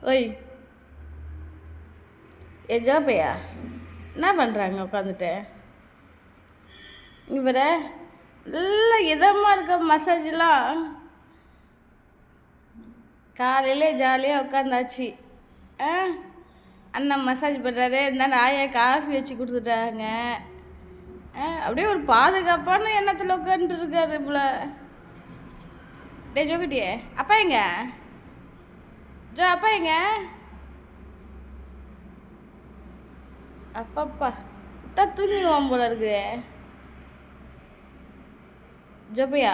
ஓய் ஏ ஜோப்பையா என்ன பண்ணுறாங்க உட்காந்துட்டு? இங்கே பாரு, நல்லா இதமாக இருக்க மசாஜெலாம். காலையிலே ஜாலியாக உட்காந்தாச்சு. அண்ணன் மசாஜ் பண்ணுறாரு, இருந்தாலும் ஆயா காஃபி வச்சு கொடுத்துட்டாங்க. அப்படியே ஒரு பாதுகாப்பான எண்ணத்தில் உட்காந்துருக்காரு போல. டே ஜோக்குட்டியே, அப்பா எங்க? ஜோ அப்பா எங்க? அப்பாப்பா விட்டா தூங்கிடுவான் போல இருக்குது. ஜோப்பையா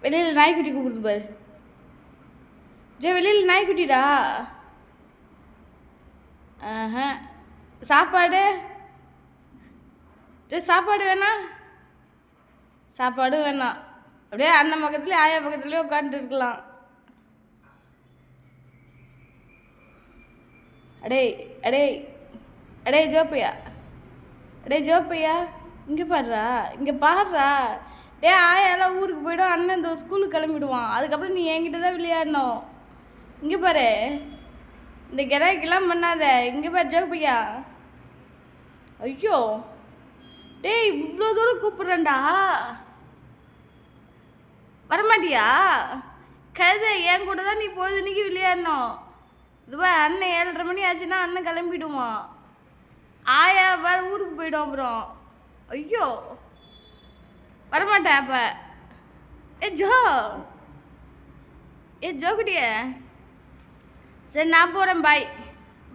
வெளியில் நாய்க்குட்டி கூப்பிடுது பாரு. ஜோ வெளியில் நாய்க்குட்டிடா. சாப்பாடு ஜோ, சாப்பாடு வேணாம்? சாப்பாடு வேணாம். அப்படியே அண்ணன் பக்கத்துலேயே ஆயா பக்கத்துலேயே உட்காந்துட்டு இருக்கலாம். அடே அடே அடே ஜோப்பையா, அடே ஜோப்பையா, இங்கே பாடுறா, இங்கே பாடுறா. டே ஆயாலாம் ஊருக்கு போய்டும், அண்ணன் இந்த ஸ்கூலுக்கு கிளம்பிடுவான். அதுக்கப்புறம் நீ என்கிட்ட தான் விளையாடணும். இங்கே பாரு, இந்த கிராக்கெல்லாம் பண்ணாத. இங்கே பாரு ஜோப்பையா. ஐயோ டேய், இவ்வளோ தூரம் கூப்பிட்றேன்டா, வரமாட்டியா? கதை என் கூட தான் நீ பொழுதுனிக்கு விளையாடணும். இதுவா அண்ணன் 7:30 மணி ஆச்சுன்னா அண்ணன் கிளம்பிடுவான். ஆயா வேறு ஊருக்கு போய்டும். அப்புறம் ஐயோ வரமாட்டேன் அப்போ. ஏ ஜோக்குட்டிய, சரி நான் போகிறேன், பாய்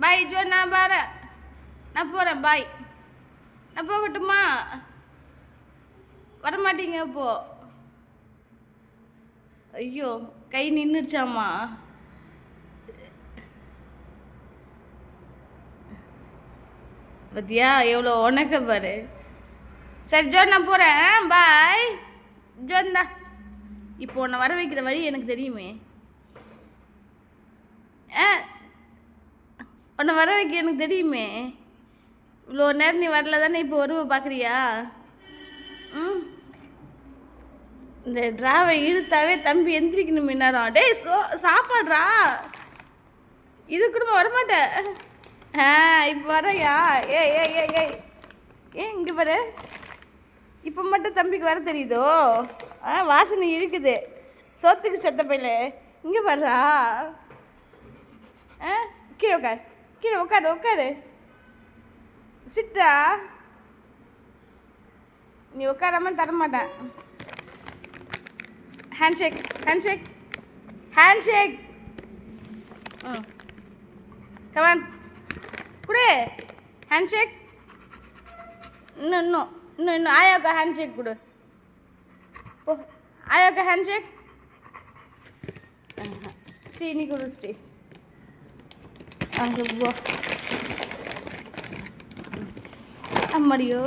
பாய் ஜோ, நான் வரேன், நான் போகிறேன், பாய். நான் போகட்டுமா? வரமாட்டீங்க இப்போ? ஐயோ கை நின்றுச்சாம்மா. பத்தியா எவ்வளோ உனக்க பாரு. சரி ஜோ, நான் போகிறேன், பாய் ஜோந்தா. இப்போ உன்னை வர வைக்கிற வழி எனக்கு தெரியுமே. உன்னை வர வைக்க எனக்கு தெரியுமே. இவ்வளோ நேரம் நீ வரல தானே, இப்போ வருவ பார்க்குறியா? இந்த ட்ராவை இழுத்தாவே தம்பி எந்திரிக்கணும் நேரம். டேய் சாப்பாடுறா, இது கூட வரமாட்டேன். இப்போ வரையா? ஏன் இங்கே பாரு, இப்போ மட்டும் தம்பிக்கு வர தெரியுதோ? வாசனை இருக்குது சோத்துக்கு செத்த பையில. இங்கே பாடுறா. கீழே உட்காரு, கீழே உட்காரு, உட்காரு, சிட்டா. நீ உட்காராம தரமாட்டேன். Handshake, handshake, handshake. கமான் குடு, ஹேண்ட்ஷேக். இன்னும் இன்னும் இன்னும் இன்னும் ஆயாவுக்கு ஹேண்ட்ஷேக் கொடு. போ ஆயாவுக்கு ஹேண்ட்ஷேக். ஸ்ரீ நீ கொடு, ஸ்ரீ. அங்கே போ. அம்மாடியோ.